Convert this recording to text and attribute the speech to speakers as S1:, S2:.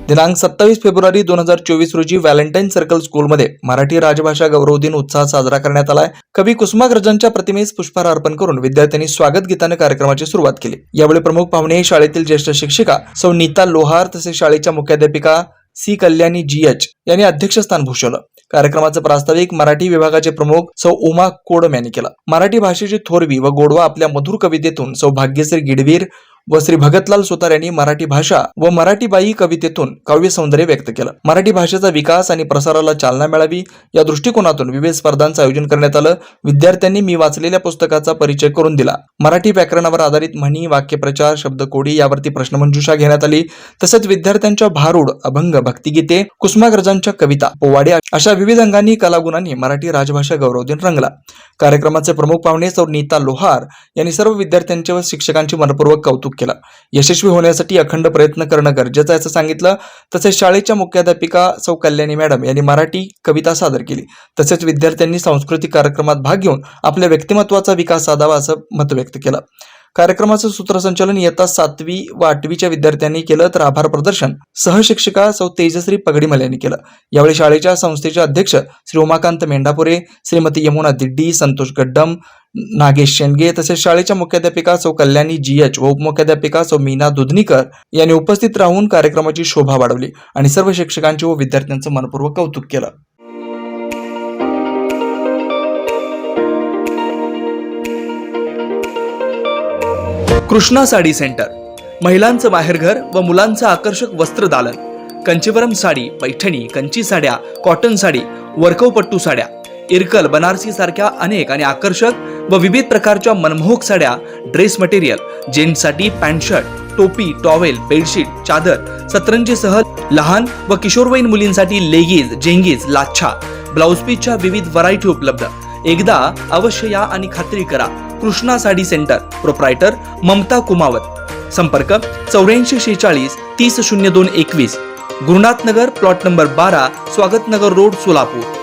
S1: दिनांक 27 फेब्रुवारी 2024 रोजी Valentine circle स्कूलमध्ये मराठी राजभाषा गौरव दिन उत्साहात साजरा करण्यात आलाय। कवी कुसुमाग्रजांच्या प्रतिमेस पुष्पहार अर्पण करून विद्यार्थ्यांनी स्वागत गीताने कार्यक्रमाची सुरुवात केली। यावेळी प्रमुख पाहुणे शाळेतील ज्येष्ठ शिक्षिका सौ नीता लोहार तसेच शाळेच्या मुख्याध्यापिका सी कल्याणी GH यांनी अध्यक्षस्थान भूषवलं। कार्यक्रमाचे प्रास्ताविक मराठी विभागाचे प्रमुख सौ उमा कोडम यांनी केलं। मराठी भाषेची थोरवी व गोडवा आपल्या मधुर कवितेतून सौ भाग्यश्री गिडवीर व श्री भगतलाल सुतार यांनी मराठी भाषा व मराठी बाई कवितेतून काव्य सौंदर्य व्यक्त केलं। मराठी भाषेचा विकास आणि प्रसाराला चालना मिळावी या दृष्टिकोनातून विविध स्पर्धांचं आयोजन करण्यात आलं। विद्यार्थ्यांनी मी वाचलेल्या पुस्तकाचा परिचय करून दिला। मराठी व्याकरणावर आधारित म्हणी, वाक्यप्रचार, शब्दकोडी यावरती प्रश्नमंजुषा घेण्यात आली। तसेच विद्यार्थ्यांच्या भारूड, अभंग, भक्तिगीते, कुसुमाग्रजांच्या कविता, पोवाडे अशा विविध अंगांनी कलागुणांनी मराठी राजभाषा गौरव दिन रंगला। कार्यक्रमाचे प्रमुख पाहुणे सौ नीता लोहार यांनी सर्व विद्यार्थ्यांचे व शिक्षकांचे मनपूर्वक कौतुक केलं। यशस्वी होण्यासाठी अखंड प्रयत्न करणं गरजेचं आहे असं सांगितलं। तसेच शाळेच्या मुख्याध्यापिका सौ कल्याणी मॅडम यांनी मराठी कविता सादर केली। तसेच विद्यार्थ्यांनी सांस्कृतिक कार्यक्रमात भाग घेऊन आपल्या व्यक्तिमत्वाचा विकास साधावा असं मत व्यक्त केलं। कार्यक्रमाचं सूत्रसंचालन इयत्ता 7वी व 8वीच्या विद्यार्थ्यांनी केलं, तर आभार प्रदर्शन सहशिक्षिका सौ तेजश्री पगडीमल यांनी केलं। यावेळी शाळेच्या संस्थेचे अध्यक्ष श्री उमाकांत मेंढापुरे, श्रीमती यमुना दिड्डी, संतोष गड्डम, नागेश शेंडगे तसेच शाळेच्या मुख्याध्यापिका सौ कल्याणी GH व उपमुख्याध्यापिका सौ मीना दुधनीकर यांनी उपस्थित राहून कार्यक्रमाची शोभा वाढवली आणि सर्व शिक्षकांचे व विद्यार्थ्यांचं मनपूर्वक कौतुक केलं।
S2: कृष्णा साडी सेंटर, महिलांचं माहेरघर व मुलांचं आकर्षक वस्त्रदालन, कंचीवरम साडी, पैठणी, कंची साड्या, कॉटन साडी, वर्कवपट्टू साड्या, इरकल, बनारसी सारख्या अनेक आणि आकर्षक व विविध प्रकारच्या मनमोहक साड्या, ड्रेस मटेरियल, जेंट्ससाठी पॅन्ट शर्ट, टोपी, टॉवेल, बेडशीट, चादर, सतरंजीसह लहान व किशोरवयीन मुलींसाठी लेगीज, जेंगीज, लाच्छा, ब्लाउज पीसच्या विविध व्हरायटी उपलब्ध। एकदा अवश्य या आणि खात्री करा। कृष्णा साडी सेंटर, प्रोप्रायटर ममता कुमावत, संपर्क 8446 30 02 21, गुरुनाथ नगर, प्लॉट नंबर 12, स्वागत नगर रोड, सोलापूर।